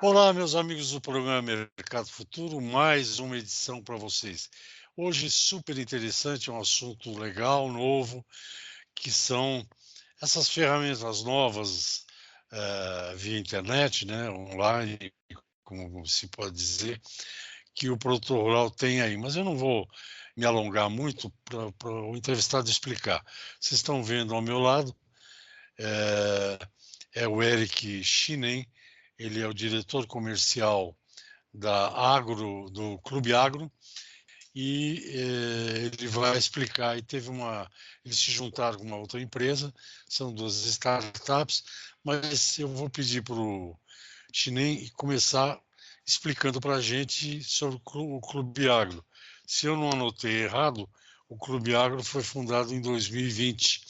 Olá, meus amigos do programa Mercado Futuro, mais uma edição para vocês. Hoje, super interessante, um assunto legal, novo, que são essas ferramentas novas via internet, né, online, como se pode dizer, que o produtor rural tem aí. Mas eu não vou me alongar muito para o entrevistado explicar. Vocês estão vendo ao meu lado, é, é o Eric Chinen. Ele é o diretor comercial do Clube Agro, e ele vai explicar. Eles se juntaram com uma outra empresa, são duas startups, mas eu vou pedir para o Chinem começar explicando para a gente sobre o Clube Agro. Se eu não anotei errado, o Clube Agro foi fundado em 2020.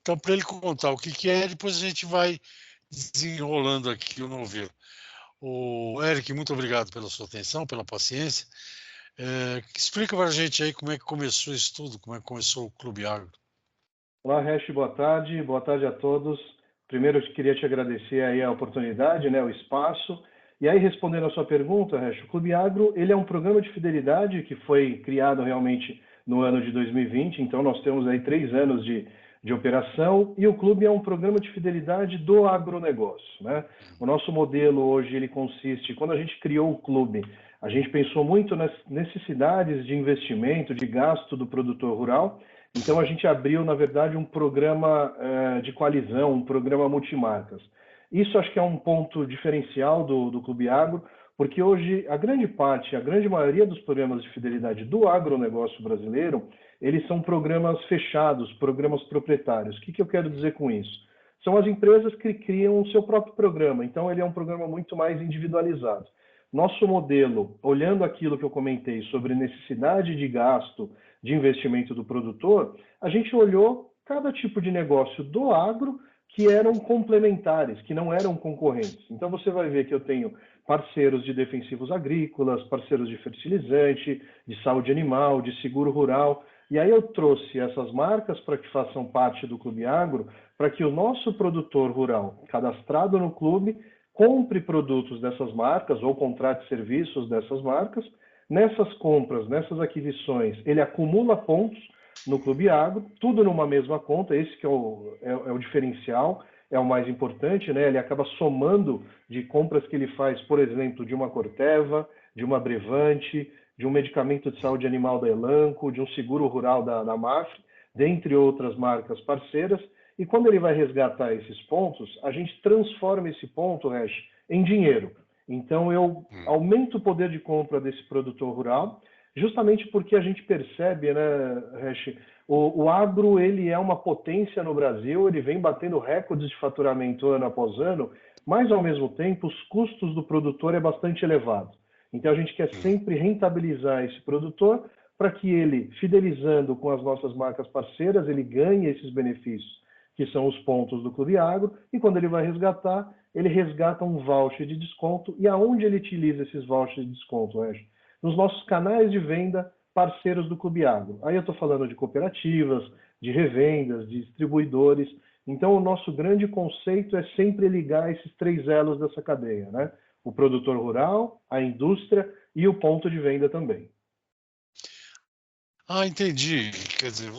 Então, para ele contar o que é, depois a gente vai desenrolando aqui o novelo. O Eric, muito obrigado pela sua atenção, pela paciência. Explica para a gente aí como é que começou isso tudo, como é que começou o Clube Agro. Olá, Resh, boa tarde a todos. Primeiro, eu queria te agradecer aí a oportunidade, né, o espaço. E aí, respondendo a sua pergunta, Resh, o Clube Agro, ele é um programa de fidelidade que foi criado realmente no ano de 2020, então nós temos aí 3 anos de operação, e o clube é um programa de fidelidade do agronegócio, né? O nosso modelo hoje, ele consiste, quando a gente criou o clube, a gente pensou muito nas necessidades de investimento, de gasto do produtor rural. Então, a gente abriu, na verdade, um programa de coalizão, um programa multimarcas. Isso acho que é um ponto diferencial do Clube Agro, porque hoje a grande maioria dos programas de fidelidade do agronegócio brasileiro, eles são programas fechados, programas proprietários. O que eu quero dizer com isso? São as empresas que criam o seu próprio programa, então ele é um programa muito mais individualizado. Nosso modelo, olhando aquilo que eu comentei sobre necessidade de gasto, de investimento do produtor, a gente olhou cada tipo de negócio do agro que eram complementares, que não eram concorrentes. Então você vai ver que eu tenho parceiros de defensivos agrícolas, parceiros de fertilizante, de saúde animal, de seguro rural. E aí eu trouxe essas marcas para que façam parte do Clube Agro, para que o nosso produtor rural, cadastrado no clube, compre produtos dessas marcas ou contrate serviços dessas marcas. Nessas compras, nessas aquisições, ele acumula pontos no Clube Agro, tudo numa mesma conta. Esse que é o diferencial, é o mais importante, né? Ele acaba somando de compras que ele faz, por exemplo, de uma Corteva, de uma Brevante, de um medicamento de saúde animal da Elanco, de um seguro rural da MAFRE, dentre outras marcas parceiras. E quando ele vai resgatar esses pontos, a gente transforma esse ponto, Resh, em dinheiro. Então, eu aumento o poder de compra desse produtor rural, justamente porque a gente percebe, né, Resh, o agro, ele é uma potência no Brasil, ele vem batendo recordes de faturamento ano após ano, mas, ao mesmo tempo, os custos do produtor é bastante elevado. Então, a gente quer sempre rentabilizar esse produtor para que ele, fidelizando com as nossas marcas parceiras, ele ganhe esses benefícios, que são os pontos do Clube Agro, e quando ele vai resgatar, ele resgata um voucher de desconto. E aonde ele utiliza esses vouchers de desconto, Regis? Nos nossos canais de venda parceiros do Clube Agro. Aí eu estou falando de cooperativas, de revendas, de distribuidores. Então, o nosso grande conceito é sempre ligar esses 3 elos dessa cadeia, né? O produtor rural, a indústria e o ponto de venda também. Entendi. Quer dizer,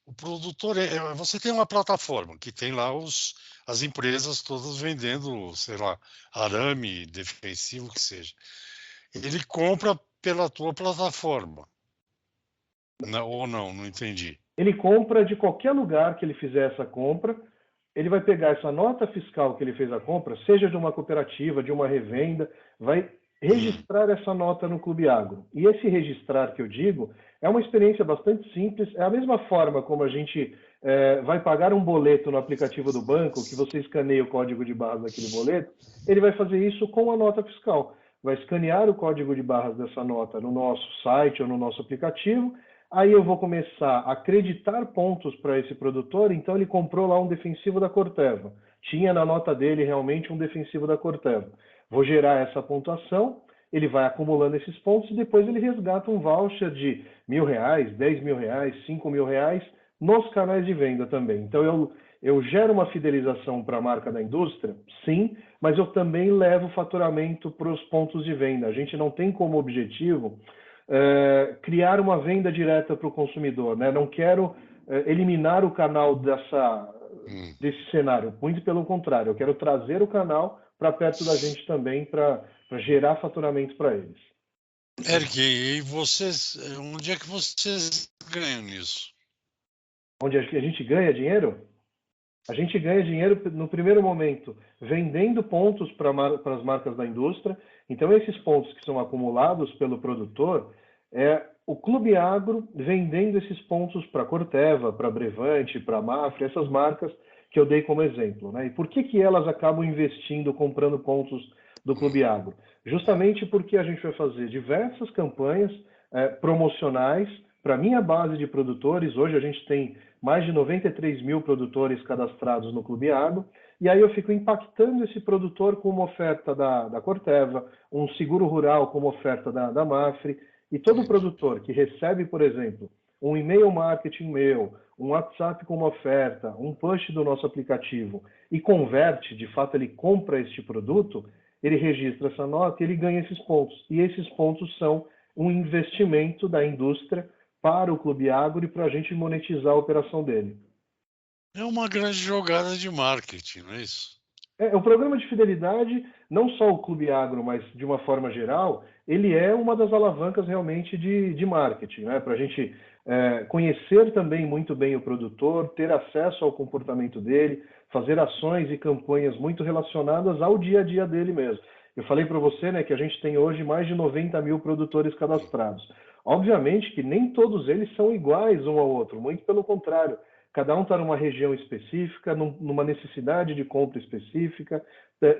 o produtor, você tem uma plataforma que tem lá as empresas todas vendendo, sei lá, arame, defensivo, que seja. Ele compra pela tua plataforma. Não, ou não entendi. Ele compra de qualquer lugar que ele fizer essa compra, ele vai pegar essa nota fiscal que ele fez a compra, seja de uma cooperativa, de uma revenda, vai registrar essa nota no Clube Agro. E esse registrar que eu digo é uma experiência bastante simples, é a mesma forma como a gente vai pagar um boleto no aplicativo do banco, que você escaneia o código de barras daquele boleto, ele vai fazer isso com a nota fiscal. Vai escanear o código de barras dessa nota no nosso site ou no nosso aplicativo. Aí eu vou começar a acreditar pontos para esse produtor, então ele comprou lá um defensivo da Corteva. Tinha na nota dele realmente um defensivo da Corteva. Vou gerar essa pontuação, ele vai acumulando esses pontos e depois ele resgata um voucher de R$ 1.000, R$ 10.000, R$ 5.000 nos canais de venda também. Então eu gero uma fidelização para a marca da indústria? Sim, mas eu também levo faturamento para os pontos de venda. A gente não tem como objetivo criar uma venda direta para o consumidor, né? Não quero eliminar o canal desse cenário, muito pelo contrário, eu quero trazer o canal para perto da gente também para gerar faturamento para eles. Eric, e vocês, onde é que vocês ganham nisso? Onde a gente ganha dinheiro? A gente ganha dinheiro no primeiro momento vendendo pontos para as marcas da indústria. Então, esses pontos que são acumulados pelo produtor, é o Clube Agro vendendo esses pontos para a Corteva, para a Brevante, para a Mafra, essas marcas que eu dei como exemplo, né? E por que elas acabam investindo, comprando pontos do Clube Agro? Justamente porque a gente vai fazer diversas campanhas promocionais para a minha base de produtores. Hoje a gente tem mais de 93 mil produtores cadastrados no Clube Agro, e aí eu fico impactando esse produtor com uma oferta da Corteva, um seguro rural como oferta da Mafre, e todo produtor que recebe, por exemplo, um e-mail marketing meu, um WhatsApp com uma oferta, um push do nosso aplicativo e converte, de fato ele compra este produto, ele registra essa nota e ele ganha esses pontos. E esses pontos são um investimento da indústria para o Clube Agro e para a gente monetizar a operação dele. É uma grande jogada de marketing, não é isso? O programa de fidelidade, não só o Clube Agro, mas de uma forma geral, ele é uma das alavancas realmente de marketing, né? Para a gente conhecer também muito bem o produtor, ter acesso ao comportamento dele, fazer ações e campanhas muito relacionadas ao dia a dia dele mesmo. Eu falei para você, né, que a gente tem hoje mais de 90 mil produtores cadastrados. Obviamente que nem todos eles são iguais um ao outro, muito pelo contrário. Cada um está numa região específica, numa necessidade de compra específica,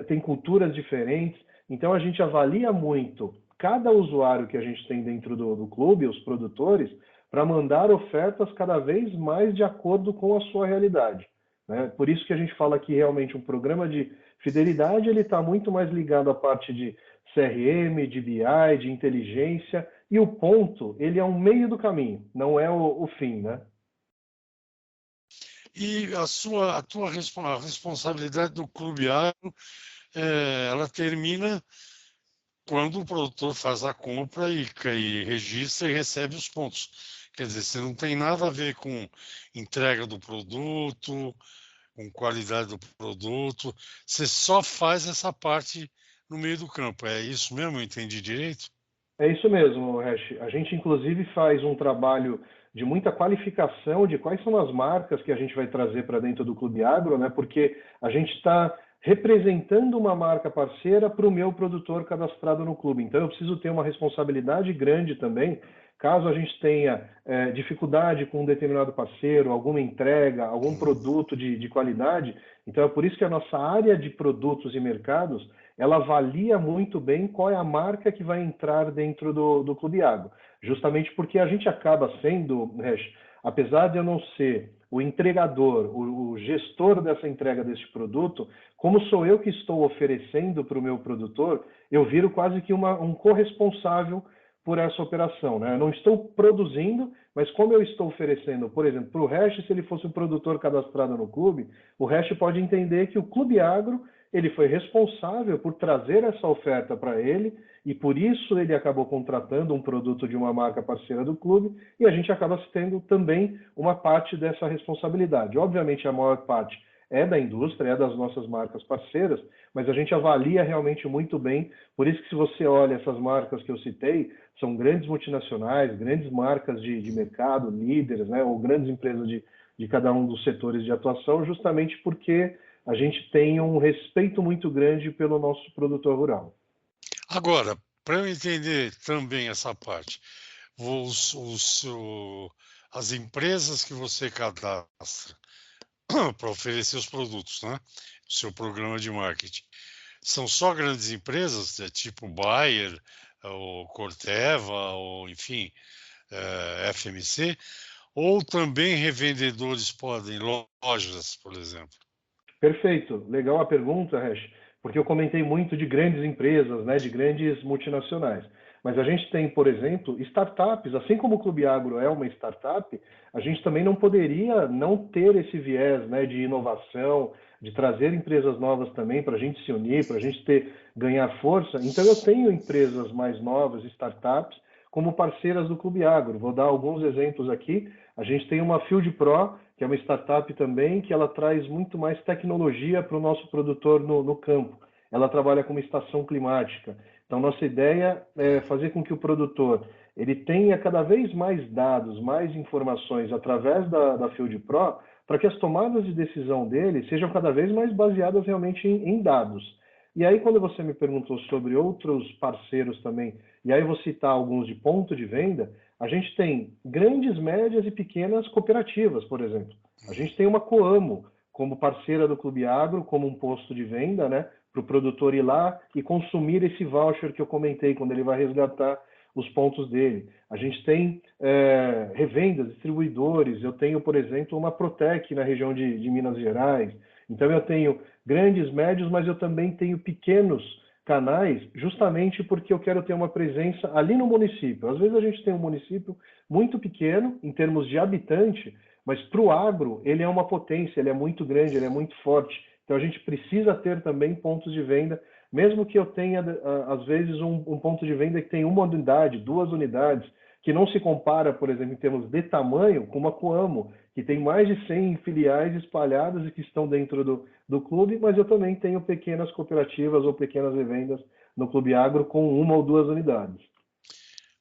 tem culturas diferentes. Então, a gente avalia muito cada usuário que a gente tem dentro do clube, os produtores, para mandar ofertas cada vez mais de acordo com a sua realidade, né? Por isso que a gente fala que realmente um programa de fidelidade ele está muito mais ligado à parte de CRM, de BI, de inteligência, e o ponto ele é um meio do caminho, não é o fim, né? E a tua responsabilidade do Clube Agro, ela termina quando o produtor faz a compra e registra e recebe os pontos. Quer dizer, você não tem nada a ver com entrega do produto, com qualidade do produto, você só faz essa parte no meio do campo. É isso mesmo? Eu entendi direito? É isso mesmo, Hash. A gente, inclusive, faz um trabalho de muita qualificação de quais são as marcas que a gente vai trazer para dentro do Clube Agro, né? Porque a gente está representando uma marca parceira para o meu produtor cadastrado no clube. Então, eu preciso ter uma responsabilidade grande também, caso a gente tenha dificuldade com um determinado parceiro, alguma entrega, algum produto de qualidade. Então, é por isso que a nossa área de produtos e mercados ela avalia muito bem qual é a marca que vai entrar dentro do Clube Agro. Justamente porque a gente acaba sendo, Hash, apesar de eu não ser o entregador, o gestor dessa entrega deste produto, como sou eu que estou oferecendo para o meu produtor, eu viro quase que um corresponsável por essa operação, né? Eu não estou produzindo, mas como eu estou oferecendo, por exemplo, para o Hash, se ele fosse um produtor cadastrado no clube, o Hash pode entender que o Clube Agro ele foi responsável por trazer essa oferta para ele e por isso ele acabou contratando um produto de uma marca parceira do clube e a gente acaba tendo também uma parte dessa responsabilidade. Obviamente, a maior parte é da indústria, é das nossas marcas parceiras, mas a gente avalia realmente muito bem. Por isso que se você olha essas marcas que eu citei, são grandes multinacionais, grandes marcas de mercado, líderes, né, ou grandes empresas de cada um dos setores de atuação, justamente porque a gente tem um respeito muito grande pelo nosso produtor rural. Agora, para eu entender também essa parte, as empresas que você cadastra para oferecer os produtos, né? O seu programa de marketing, são só grandes empresas, tipo Bayer, ou Corteva, ou enfim, FMC, ou também revendedores podem, lojas, por exemplo? Perfeito, legal a pergunta, Hash, porque eu comentei muito de grandes empresas, né, de grandes multinacionais. Mas a gente tem, por exemplo, startups, assim como o Clube Agro é uma startup, a gente também não poderia não ter esse viés, né, de inovação, de trazer empresas novas também para a gente se unir, para a gente ganhar força. Então eu tenho empresas mais novas, startups, como parceiras do Clube Agro. Vou dar alguns exemplos aqui. A gente tem uma Field Pro, que é uma startup também, que ela traz muito mais tecnologia para o nosso produtor no campo. Ela trabalha com uma estação climática. Então, nossa ideia é fazer com que o produtor ele tenha cada vez mais dados, mais informações através da Field Pro, para que as tomadas de decisão dele sejam cada vez mais baseadas realmente em dados. E aí, quando você me perguntou sobre outros parceiros também, e aí eu vou citar alguns de ponto de venda, a gente tem grandes, médias e pequenas cooperativas, por exemplo. A gente tem uma Coamo como parceira do Clube Agro, como um posto de venda, né, para o produtor ir lá e consumir esse voucher que eu comentei, quando ele vai resgatar os pontos dele. A gente tem revendas, distribuidores. Eu tenho, por exemplo, uma Protec na região de Minas Gerais. Então, eu tenho grandes, médios, mas eu também tenho pequenos canais, justamente porque eu quero ter uma presença ali no município. Às vezes a gente tem um município muito pequeno, em termos de habitante, mas para o agro, ele é uma potência, ele é muito grande, ele é muito forte. Então, a gente precisa ter também pontos de venda, mesmo que eu tenha, às vezes, um ponto de venda que tem uma unidade, duas unidades, que não se compara, por exemplo, em termos de tamanho, com uma Coamo, que tem mais de 100 filiais espalhadas e que estão dentro do clube, mas eu também tenho pequenas cooperativas ou pequenas revendas no Clube Agro com uma ou duas unidades.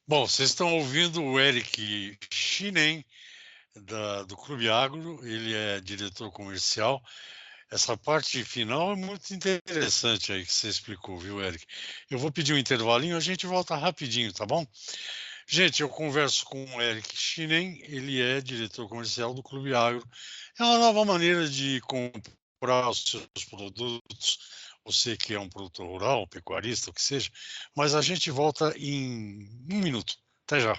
Bom, vocês estão ouvindo o Eric Chinen, do Clube Agro, ele é diretor comercial. Essa parte final é muito interessante aí que você explicou, viu, Eric? Eu vou pedir um intervalinho, a gente volta rapidinho, tá bom? Gente, eu converso com o Eric Chinen, ele é diretor comercial do Clube Agro. É uma nova maneira de comprar os seus produtos, você que é um produtor rural, um pecuarista, o que seja, mas a gente volta em um minuto. Até já.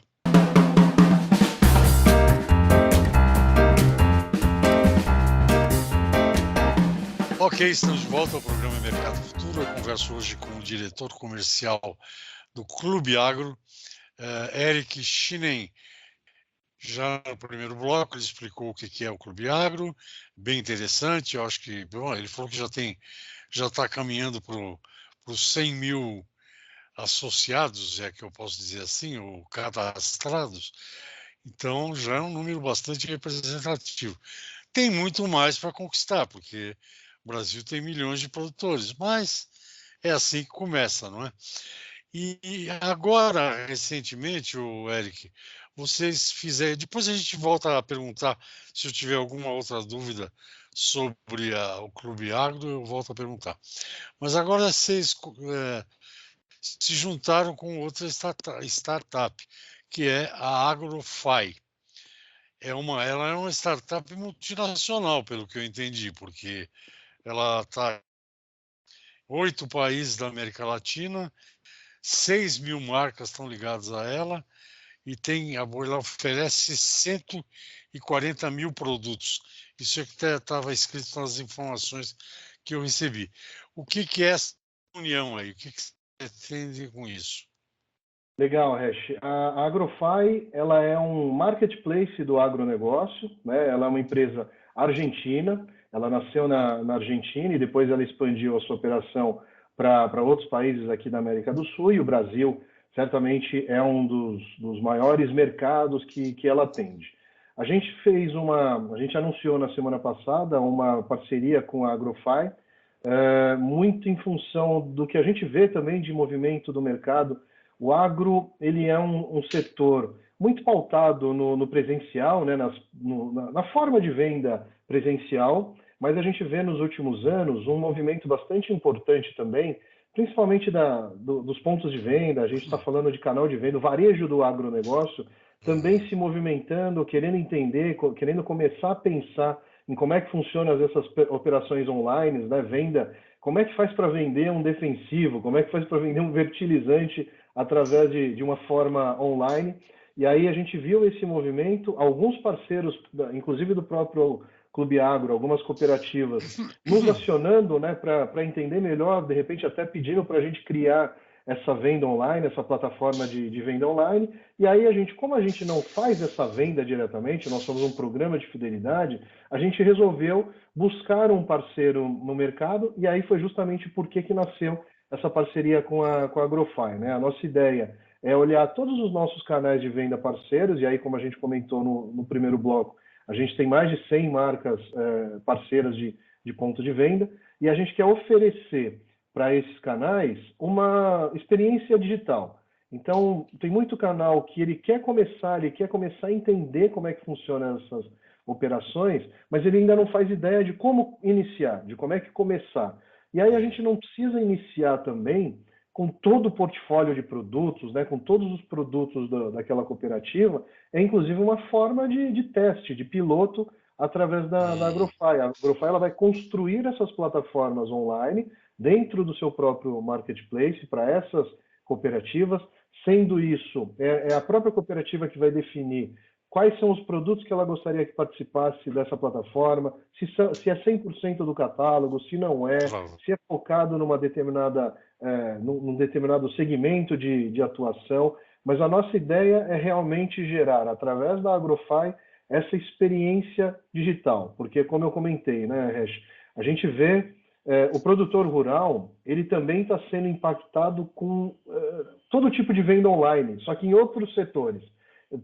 Ok, estamos de volta ao programa Mercado Futuro. Eu converso hoje com o diretor comercial do Clube Agro, Eric Chinen. Já no primeiro bloco, ele explicou o que é o Clube Agro, bem interessante. Eu acho que, bom, ele falou que já está caminhando para os 100 mil associados, é que eu posso dizer assim, ou cadastrados. Então, já é um número bastante representativo. Tem muito mais para conquistar, porque o Brasil tem milhões de produtores, mas é assim que começa, não é? E agora, recentemente, o Eric, vocês fizeram. Depois a gente volta a perguntar se eu tiver alguma outra dúvida sobre o Clube Agro, eu volto a perguntar. Mas agora vocês se juntaram com outra startup, que é a AgroFi. Ela é uma startup multinacional, pelo que eu entendi, porque ela está em 8 países da América Latina, 6 mil marcas estão ligadas a ela e ela oferece 140 mil produtos. Isso é que estava escrito nas informações que eu recebi. O que é essa união aí? O que você pretende com isso? Legal, Hash. A AgroFi, ela é um marketplace do agronegócio, né? Ela é uma empresa argentina, ela nasceu na Argentina e depois ela expandiu a sua operação para outros países aqui da América do Sul, e o Brasil certamente é um dos maiores mercados que ela atende. A gente anunciou na semana passada uma parceria com a AgroFi, muito em função do que a gente vê também de movimento do mercado. O agro, ele é um setor muito pautado no presencial, né, na forma de venda presencial, mas a gente vê nos últimos anos um movimento bastante importante também, principalmente dos pontos de venda. A gente está falando de canal de venda, o varejo do agronegócio também se movimentando, querendo entender, querendo começar a pensar em como é que funcionam essas operações online, né, venda, como é que faz para vender um defensivo, como é que faz para vender um fertilizante através de uma forma online. E aí a gente viu esse movimento, alguns parceiros, inclusive do próprio Clube Agro, algumas cooperativas, nos acionando, né, para entender melhor, de repente até pedindo para a gente criar essa venda online, essa plataforma de venda online. E aí como a gente não faz essa venda diretamente, nós somos um programa de fidelidade, a gente resolveu buscar um parceiro no mercado, e aí foi justamente por que nasceu essa parceria com a Agrofy, né? A nossa ideia é olhar todos os nossos canais de venda parceiros, e aí, como a gente comentou no primeiro bloco, a gente tem mais de 100 marcas parceiras de ponto de venda, e a gente quer oferecer para esses canais uma experiência digital. Então, tem muito canal que ele quer começar a entender como é que funcionam essas operações, mas ele ainda não faz ideia de como iniciar, de como é que começar. E aí a gente não precisa iniciar também com todo o portfólio de produtos, né, com todos os produtos daquela cooperativa, é inclusive uma forma de teste, de piloto, através da Agrofy. A Agrofy ela vai construir essas plataformas online dentro do seu próprio marketplace para essas cooperativas, sendo isso, é a própria cooperativa que vai definir quais são os produtos que ela gostaria que participasse dessa plataforma, se é 100% do catálogo, se não é, Claro. se é focado num determinado segmento de atuação, mas a nossa ideia é realmente gerar, através da Agrofy, essa experiência digital, porque como eu comentei, né, Resh, a gente vê o produtor rural, ele também está sendo impactado com todo tipo de venda online, só que em outros setores.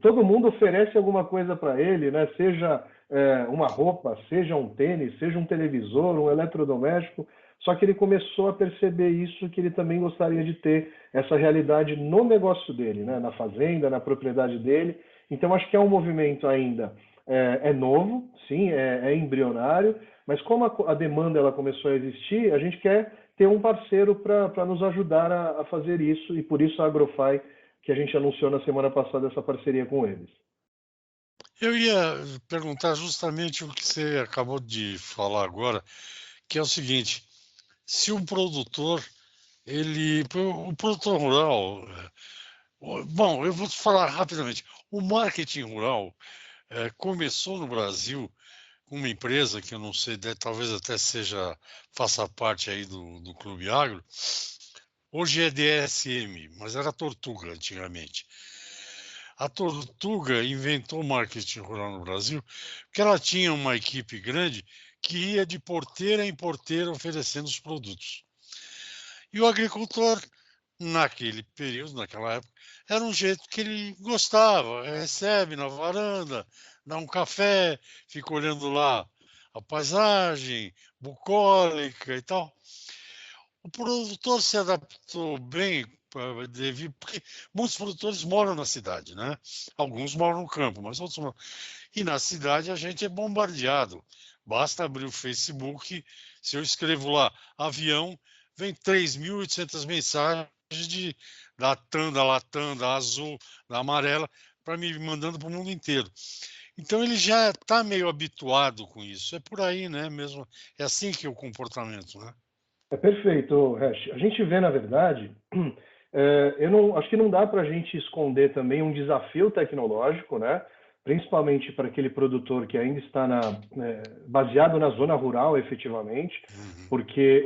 Todo mundo oferece alguma coisa para ele, né? Seja uma roupa, seja um tênis, seja um televisor, um eletrodoméstico. Só que ele começou a perceber isso, que ele também gostaria de ter essa realidade no negócio dele, né? Na fazenda, na propriedade dele. Então, acho que é um movimento ainda novo, sim, é embrionário, mas como a demanda ela começou a existir, a gente quer ter um parceiro para nos ajudar a fazer isso, e por isso a Agrofy, que a gente anunciou na semana passada essa parceria com eles. Eu ia perguntar justamente o que você acabou de falar agora, que é o seguinte: se um produtor, o produtor rural, bom, eu vou falar rapidamente. O marketing rural começou no Brasil com uma empresa que eu não sei, talvez até faça parte aí do Clube Agro. Hoje é DSM, mas era Tortuga antigamente. A Tortuga inventou o marketing rural no Brasil porque ela tinha uma equipe grande que ia de porteira em porteira oferecendo os produtos. E o agricultor, naquele período, naquela época, era um jeito que ele gostava. Recebe na varanda, dá um café, fica olhando lá a paisagem bucólica e tal. O produtor se adaptou bem, porque muitos produtores moram na cidade, né? Alguns moram no campo, mas outros moram. E na cidade a gente é bombardeado. Basta abrir o Facebook, se eu escrevo lá avião, vem 3.800 mensagens da Latam, da Azul, da Amarela, para me mandando para o mundo inteiro. Então ele já está meio habituado com isso. É por aí, né? Mesmo é assim que é o comportamento, né? É perfeito, Hash. A gente vê, na verdade, acho que não dá para a gente esconder também um desafio tecnológico, né? Principalmente para aquele produtor que ainda está baseado na zona rural, efetivamente, Uhum. porque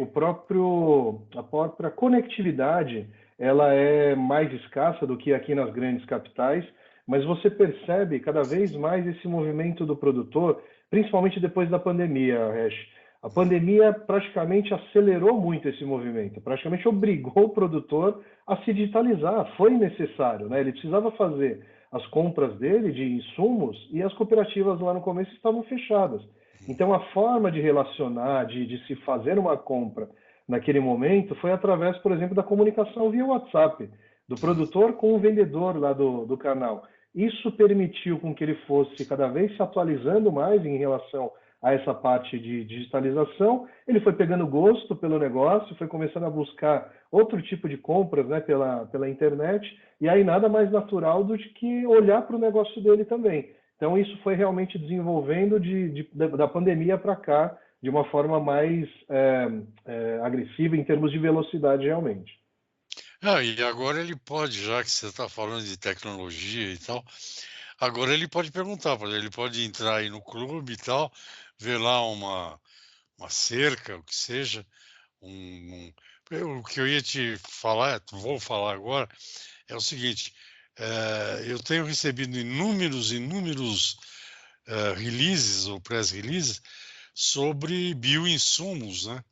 a própria conectividade ela é mais escassa do que aqui nas grandes capitais, mas você percebe cada vez mais esse movimento do produtor, principalmente depois da pandemia, Hash. A pandemia praticamente acelerou muito esse movimento, praticamente obrigou o produtor a se digitalizar. Foi necessário, né? Ele precisava fazer as compras dele de insumos e as cooperativas lá no começo estavam fechadas. Então, a forma de relacionar, de se fazer uma compra naquele momento foi através, por exemplo, da comunicação via WhatsApp, do produtor com o vendedor lá do canal. Isso permitiu com que ele fosse cada vez se atualizando mais em relação a essa parte de digitalização. Ele foi pegando gosto pelo negócio, foi começando a buscar outro tipo de compras, né, pela internet, e aí nada mais natural do que olhar para o negócio dele também. Então isso foi realmente desenvolvendo da pandemia para cá de uma forma mais agressiva em termos de velocidade realmente. E agora ele pode, já que você está falando de tecnologia e tal, agora ele pode perguntar, ele pode entrar aí no clube e tal, ver lá uma cerca, o que seja, um, um- O que eu ia te falar, vou falar agora, é o seguinte: eu tenho recebido inúmeros releases ou press releases sobre bioinsumos, né?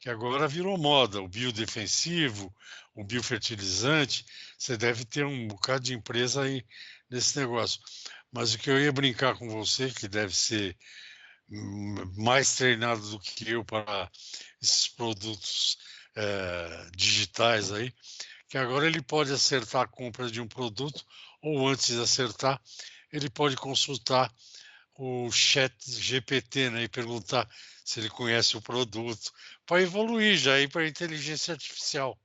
Que agora virou moda, o biodefensivo, o biofertilizante. Você deve ter um bocado de empresa aí nesse negócio. Mas o que eu ia brincar com você, que deve ser mais treinado do que eu para esses produtos digitais aí, que agora ele pode acertar a compra de um produto ou antes de acertar, ele pode consultar o chat GPT, né, e perguntar se ele conhece o produto, para evoluir já ir para a inteligência artificial.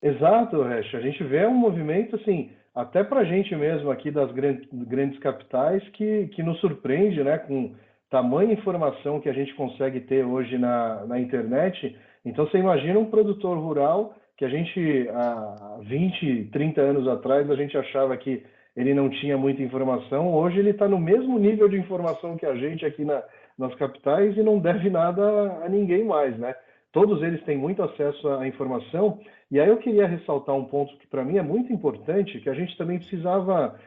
Exato, Resch. A gente vê um movimento, assim, até para a gente mesmo aqui das grandes capitais, que nos surpreende, né, com tamanha informação que a gente consegue ter hoje na internet. Então, você imagina um produtor rural que a gente, há 20, 30 anos atrás, a gente achava que ele não tinha muita informação. Hoje ele está no mesmo nível de informação que a gente aqui nas capitais e não deve nada a ninguém mais, né? Todos eles têm muito acesso à informação. E aí eu queria ressaltar um ponto que para mim é muito importante, que a gente também precisava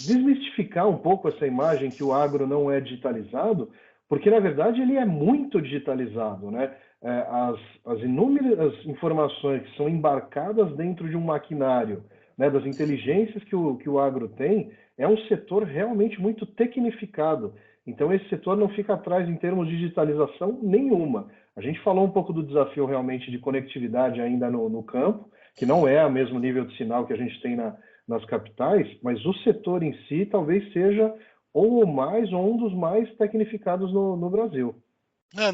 desmistificar um pouco essa imagem que o agro não é digitalizado, porque na verdade ele é muito digitalizado, né? As inúmeras informações que são embarcadas dentro de um maquinário, né, das inteligências que o agro tem, é um setor realmente muito tecnificado. Então esse setor não fica atrás em termos de digitalização nenhuma. A gente falou um pouco do desafio realmente de conectividade ainda no campo, que não é o mesmo nível de sinal que a gente tem nas capitais, mas o setor em si talvez seja ou o mais ou um dos mais tecnificados no Brasil.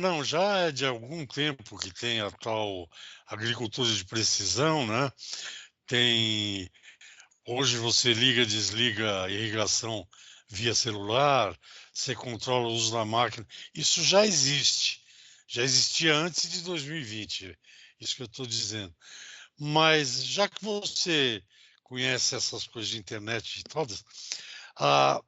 Não, já é de algum tempo que tem a tal agricultura de precisão, né? Tem, hoje você liga, desliga a irrigação via celular, você controla o uso da máquina. Isso já existe. Já existia antes de 2020, isso que eu estou dizendo. Mas já que você conhece essas coisas de internet todas, a,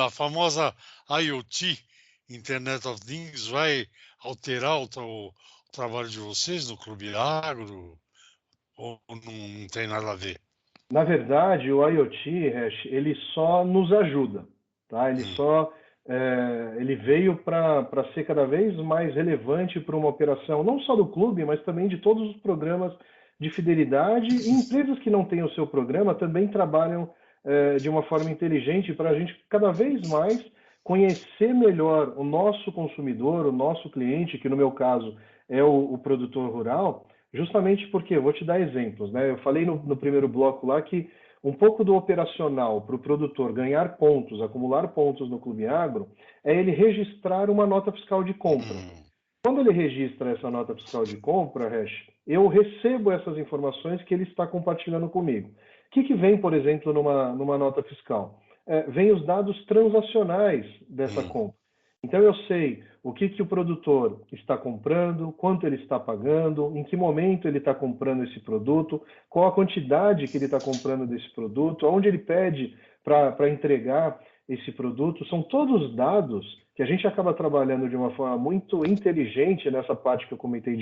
a famosa IoT, Internet of Things, vai alterar o trabalho de vocês no Clube Agro ou não tem nada a ver? Na verdade, o IoT, Hash, ele só nos ajuda, tá? Hum, Ele veio para ser cada vez mais relevante para uma operação, não só do clube, mas também de todos os programas de fidelidade e empresas que não têm o seu programa também trabalham de uma forma inteligente para a gente cada vez mais conhecer melhor o nosso consumidor, o nosso cliente, que no meu caso é o produtor rural. Justamente porque, eu vou te dar exemplos, né? Eu falei no primeiro bloco lá que um pouco do operacional para o produtor ganhar pontos, acumular pontos no Clube Agro, é ele registrar uma nota fiscal de compra. hum, Quando ele registra essa nota fiscal de compra, Hash, eu recebo essas informações que ele está compartilhando comigo. O que vem, por exemplo, numa nota fiscal? Vem os dados transacionais dessa hum. compra. Então eu sei o que o produtor está comprando, quanto ele está pagando, em que momento ele está comprando esse produto, qual a quantidade que ele está comprando desse produto, aonde ele pede para entregar esse produto. São todos dados que a gente acaba trabalhando de uma forma muito inteligente nessa parte que eu comentei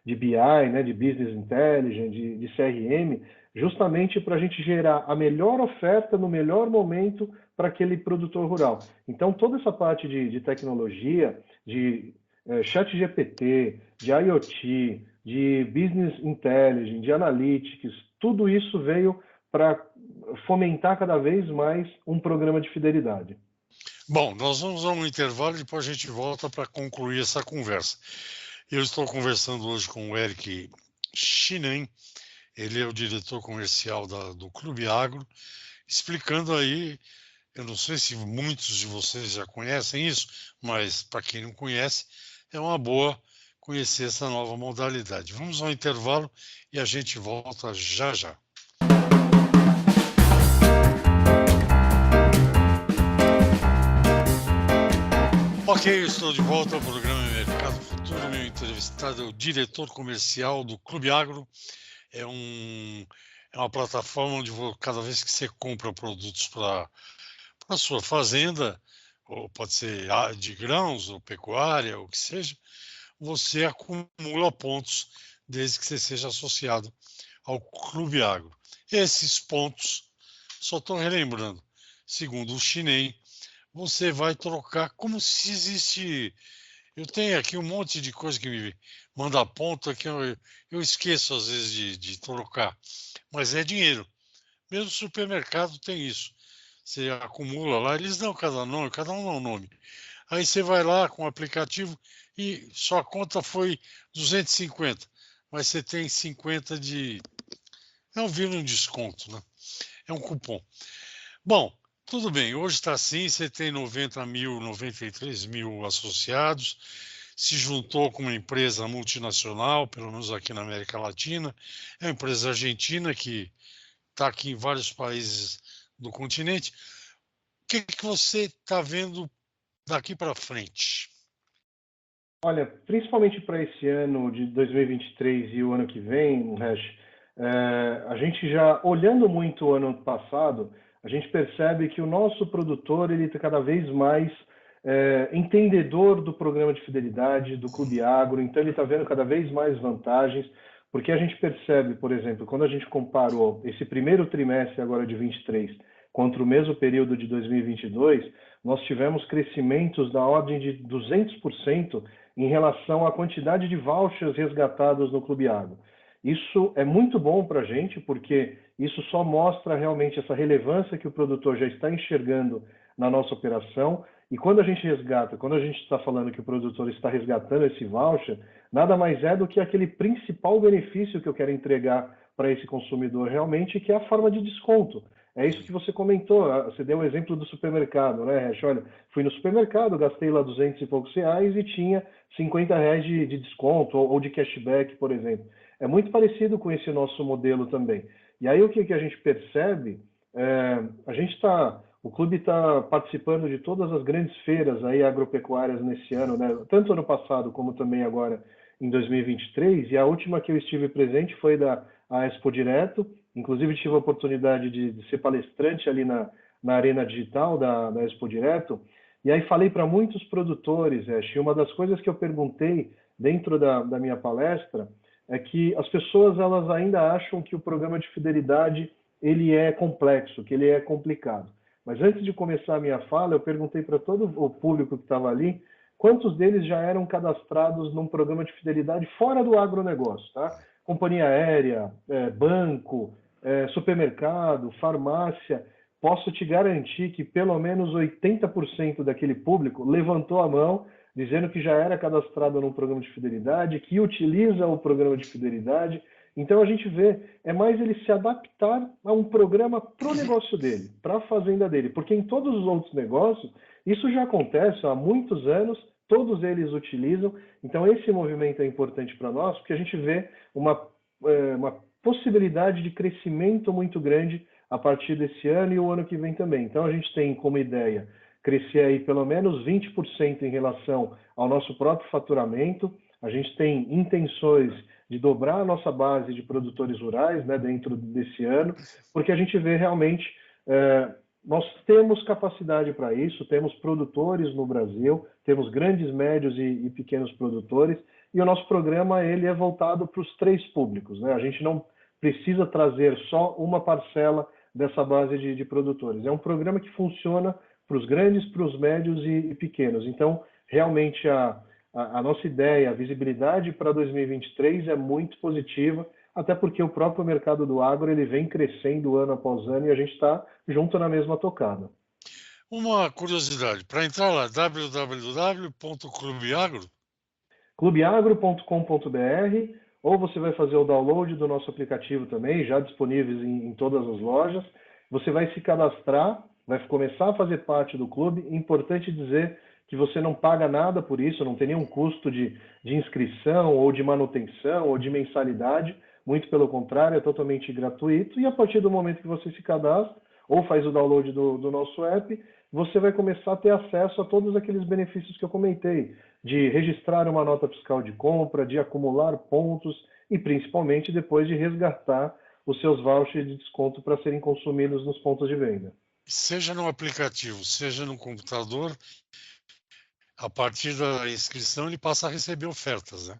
de BI, né, de Business Intelligence, de CRM, justamente para a gente gerar a melhor oferta no melhor momento para aquele produtor rural. Então, toda essa parte de tecnologia, de chat GPT, de IoT, de Business Intelligence, de Analytics, tudo isso veio para fomentar cada vez mais um programa de fidelidade. Bom, nós vamos a um intervalo e depois a gente volta para concluir essa conversa. Eu estou conversando hoje com o Eric Chinen, ele é o diretor comercial do Clube Agro, explicando aí, eu não sei se muitos de vocês já conhecem isso, mas para quem não conhece, é uma boa conhecer essa nova modalidade. Vamos ao intervalo e a gente volta já já. Ok, estou de volta ao programa Mercado Futuro. Meu entrevistado é o diretor comercial do Clube Agro. É uma plataforma onde cada vez que você compra produtos para a sua fazenda, ou pode ser de grãos ou pecuária, ou o que seja, você acumula pontos desde que você seja associado ao Clube Agro. Esses pontos, só estou relembrando, segundo o Chinem, você vai trocar como se existe. Eu tenho aqui um monte de coisa que me manda ponto que eu esqueço às vezes de trocar, mas é dinheiro. Mesmo o supermercado tem isso. Você acumula lá, eles dão cada nome, cada um dá um nome. Aí você vai lá com o aplicativo e sua conta foi 250, mas você tem 50 de. Não vira um desconto, né? É um cupom. Bom, tudo bem, hoje está assim, você tem 90 mil, 93 mil associados, se juntou com uma empresa multinacional, pelo menos aqui na América Latina, é uma empresa argentina que está aqui em vários países do continente. O que você está vendo daqui para frente? Olha, principalmente para esse ano de 2023 e o ano que vem, Hash, a gente já, olhando muito o ano passado, a gente percebe que o nosso produtor ele está cada vez mais entendedor do programa de fidelidade, do Clube Agro, então ele está vendo cada vez mais vantagens, porque a gente percebe, por exemplo, quando a gente comparou esse primeiro trimestre agora de 23 contra o mesmo período de 2022, nós tivemos crescimentos da ordem de 200% em relação à quantidade de vouchers resgatados no Clube Agro. Isso é muito bom para a gente, porque isso só mostra realmente essa relevância que o produtor já está enxergando na nossa operação. E quando a gente resgata, quando a gente está falando que o produtor está resgatando esse voucher, nada mais é do que aquele principal benefício que eu quero entregar para esse consumidor realmente, que é a forma de desconto. É isso que você comentou, você deu o exemplo do supermercado, né, Resch? Olha, fui no supermercado, gastei lá 200 e poucos reais e tinha 50 reais de desconto ou de cashback, por exemplo. É muito parecido com esse nosso modelo também. E aí o que a gente percebe, a gente está, o clube está participando de todas as grandes feiras aí agropecuárias nesse ano, né? Tanto ano passado como também agora em 2023, e a última que eu estive presente foi a Expo Direto, inclusive tive a oportunidade de ser palestrante ali na arena digital da Expo Direto, e aí falei para muitos produtores, e uma das coisas que eu perguntei dentro da minha palestra é que as pessoas elas ainda acham que o programa de fidelidade ele é complexo, que ele é complicado. Mas antes de começar a minha fala, eu perguntei para todo o público que estava ali quantos deles já eram cadastrados num programa de fidelidade fora do agronegócio, tá? Companhia aérea, banco, supermercado, farmácia. Posso te garantir que pelo menos 80% daquele público levantou a mão dizendo que já era cadastrado num programa de fidelidade, que utiliza o programa de fidelidade. Então a gente vê, é mais ele se adaptar a um programa para o negócio dele, para a fazenda dele, porque em todos os outros negócios isso já acontece há muitos anos, todos eles utilizam. Então esse movimento é importante para nós, porque a gente vê uma possibilidade de crescimento muito grande a partir desse ano e o ano que vem também. Então a gente tem como ideia crescer aí pelo menos 20% em relação ao nosso próprio faturamento. A gente tem intenções de dobrar a nossa base de produtores rurais, né, dentro desse ano, porque a gente vê realmente nós temos capacidade para isso, temos produtores no Brasil, temos grandes, médios e pequenos produtores, e o nosso programa ele é voltado para os três públicos, né? A gente não precisa trazer só uma parcela dessa base de produtores. É um programa que funciona para os grandes, para os médios e pequenos. Então, realmente, a nossa ideia, a visibilidade para 2023 é muito positiva, até porque o próprio mercado do agro ele vem crescendo ano após ano e a gente está junto na mesma tocada. Uma curiosidade, para entrar lá, www.clubeagro? clubeagro.com.br, ou você vai fazer o download do nosso aplicativo também, já disponíveis em todas as lojas. Você vai se cadastrar, vai começar a fazer parte do clube. Importante dizer que você não paga nada por isso, não tem nenhum custo de inscrição, ou de manutenção, ou de mensalidade. Muito pelo contrário, é totalmente gratuito. E a partir do momento que você se cadastra, ou faz o download do nosso app, você vai começar a ter acesso a todos aqueles benefícios que eu comentei, de registrar uma nota fiscal de compra, de acumular pontos e principalmente depois de resgatar os seus vouchers de desconto para serem consumidos nos pontos de venda. Seja no aplicativo, seja no computador, a partir da inscrição ele passa a receber ofertas, né?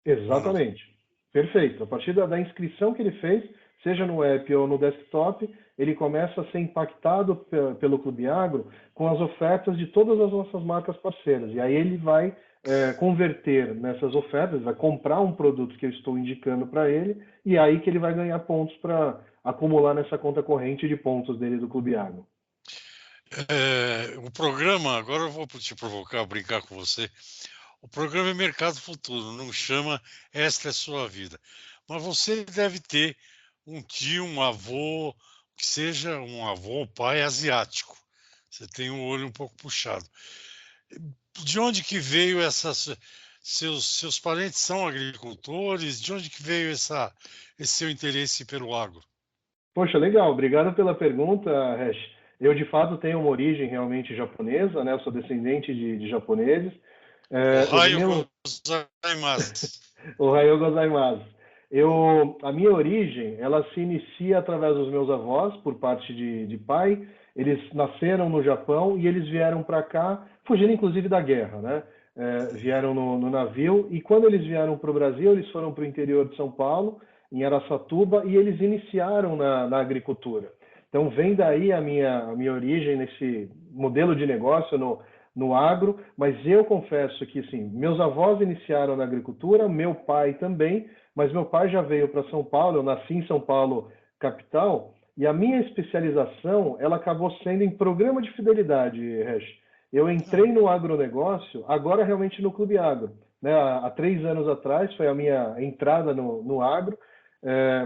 Exatamente. Perfeito. A partir da inscrição que ele fez, seja no app ou no desktop, ele começa a ser impactado pelo Clube Agro com as ofertas de todas as nossas marcas parceiras. E aí ele vai converter nessas ofertas, vai comprar um produto que eu estou indicando para ele, e é aí que ele vai ganhar pontos para acumular nessa conta corrente de pontos dele do Clube Agro. O programa, agora eu vou te provocar, brincar com você. O programa é Mercado Futuro, não chama Esta é Sua Vida. Mas você deve ter um tio, um avô, que seja um avô ou pai asiático. Você tem um olho um pouco puxado. De onde que veio essas... Seus parentes são agricultores? De onde que veio esse seu interesse pelo agro? Poxa, legal. Obrigado pela pergunta, Hash. Eu, de fato, tenho uma origem realmente japonesa, né? Eu sou descendente de japoneses. Os Ohayou meus... gozaimasu. Ohayou gozaimasu. A minha origem, ela se inicia através dos meus avós, por parte de pai. Eles nasceram no Japão e eles vieram para cá, fugindo inclusive da guerra, né? Vieram no navio e quando eles vieram para o Brasil, eles foram para o interior de São Paulo, em Araçatuba, e eles iniciaram na agricultura. Então vem daí a minha origem nesse modelo de negócio no agro, mas eu confesso que sim, meus avós iniciaram na agricultura, meu pai também, mas meu pai já veio para São Paulo, eu nasci em São Paulo, capital, e a minha especialização, ela acabou sendo em programa de fidelidade, Resch. Eu entrei no agronegócio, agora realmente no Clube Agro. Né? Há 3 anos atrás foi a minha entrada no agro,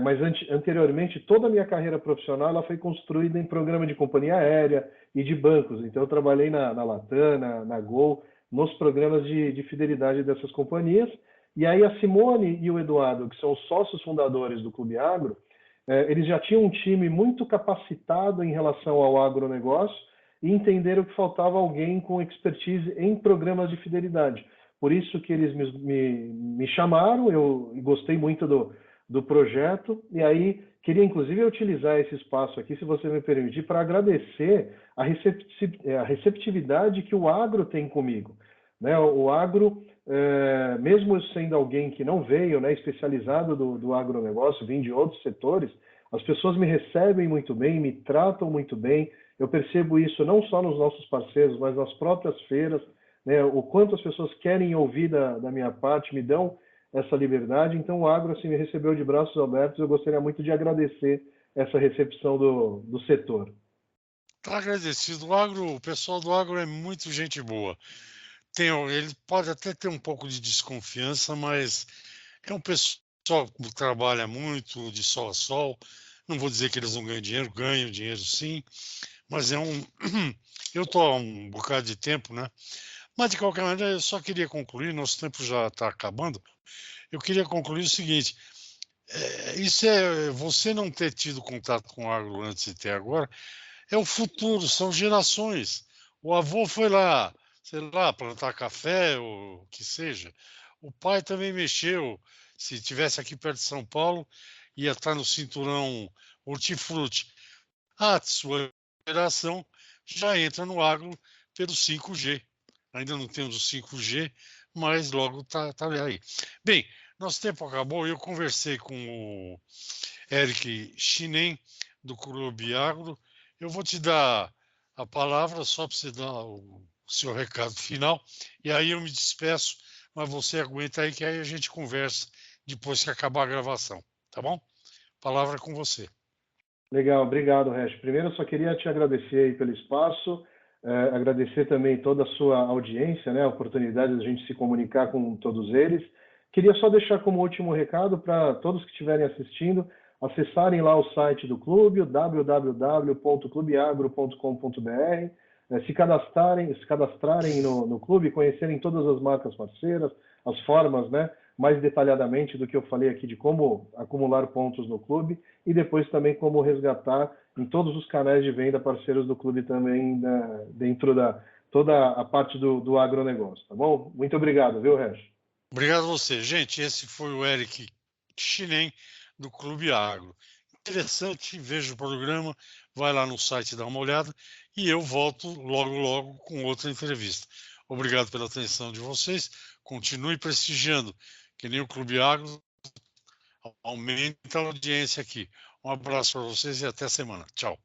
mas anteriormente toda a minha carreira profissional ela foi construída em programa de companhia aérea e de bancos. Então eu trabalhei na Latam, na Gol, nos programas de fidelidade dessas companhias. E aí a Simone e o Eduardo, que são os sócios fundadores do Clube Agro, eles já tinham um time muito capacitado em relação ao agronegócio e entenderam que faltava alguém com expertise em programas de fidelidade. Por isso que eles me chamaram, eu gostei muito do projeto, e aí queria inclusive utilizar esse espaço aqui, se você me permitir, para agradecer a receptividade que o agro tem comigo. Né? O agro, mesmo sendo alguém que não veio, né, especializado do agronegócio, vim de outros setores, as pessoas me recebem muito bem, me tratam muito bem. Eu percebo isso não só nos nossos parceiros, mas nas próprias feiras, né, o quanto as pessoas querem ouvir da minha parte, me dão essa liberdade. Então, o agro assim, me recebeu de braços abertos. Eu gostaria muito de agradecer essa recepção do setor. Está agradecido. O pessoal do agro é muito gente boa. Ele pode até ter um pouco de desconfiança, mas é um pessoal que trabalha muito de sol a sol. Não vou dizer que eles não ganham dinheiro sim, mas eu estou há um bocado de tempo, né? Mas de qualquer maneira, eu só queria concluir, nosso tempo já está acabando. Eu queria concluir o seguinte: você não ter tido contato com o agro antes e ter agora, é o futuro, são gerações. O avô foi lá, sei lá, plantar café ou o que seja. O pai também mexeu. Se tivesse aqui perto de São Paulo, ia estar no cinturão hortifruti. A sua geração já entra no agro pelo 5G. Ainda não temos o 5G, mas logo está aí. Bem, nosso tempo acabou. Eu conversei com o Eric Chinem, do Clube Agro. Eu vou te dar a palavra só para você dar o seu recado final. E aí eu me despeço, mas você aguenta aí que aí a gente conversa depois que acabar a gravação. Tá bom? Palavra com você. Legal, obrigado, Resch. Primeiro, eu só queria te agradecer aí pelo espaço, agradecer também toda a sua audiência, né, a oportunidade de a gente se comunicar com todos eles. Queria só deixar como último recado para todos que estiverem assistindo, acessarem lá o site do clube, www.clubeagro.com.br, se cadastrarem no clube, conhecerem todas as marcas parceiras, as formas, né, mais detalhadamente do que eu falei aqui de como acumular pontos no clube e depois também como resgatar em todos os canais de venda parceiros do clube também, né, dentro da toda a parte do agronegócio, tá bom? Muito obrigado, viu, Resch? Obrigado a você. Gente, esse foi o Eric Chinem, do Clube Agro. Interessante, veja o programa, vai lá no site dar uma olhada e eu volto logo, logo com outra entrevista. Obrigado pela atenção de vocês. Continue prestigiando, que nem o Clube Agro Aumenta a audiência aqui. Um abraço para vocês e até semana. Tchau.